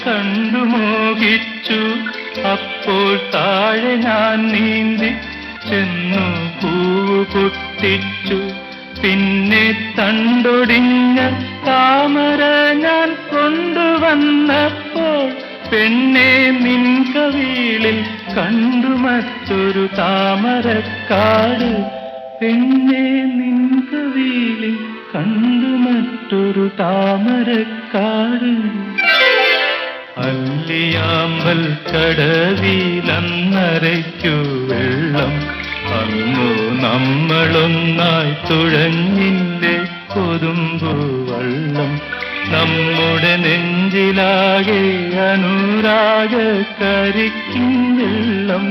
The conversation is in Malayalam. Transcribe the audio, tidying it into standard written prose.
കണ്ടു മോഹിച്ചു. അപ്പോൾ താഴെ ഞാൻ നീന്തി ചെന്നു പൂവ് പൊട്ടിച്ചു. പിന്നെ തണ്ടൊടിഞ്ഞ താമര ഞാൻ കൊണ്ടുവന്നപ്പോൾ പെണ്ണെ നിൻ കവിളിൽ കണ്ടു മറ്റൊരു താമരക്കാട്. പെണ്ണെ നിൻ കവിളിൽ കണ്ടു മറ്റൊരു താമരക്കാട്. അല്ലിയാമ്പൽ കടവിലന്നരയ്ക്കു വെള്ളം. അന്നു നമ്മളൊന്നായി തുഴഞ്ഞില്ലേ കൊതുമ്പു വള്ളം. നമ്മുടെ നെഞ്ചിലാകെ അനുരാഗ കരിക്കും വെള്ളം.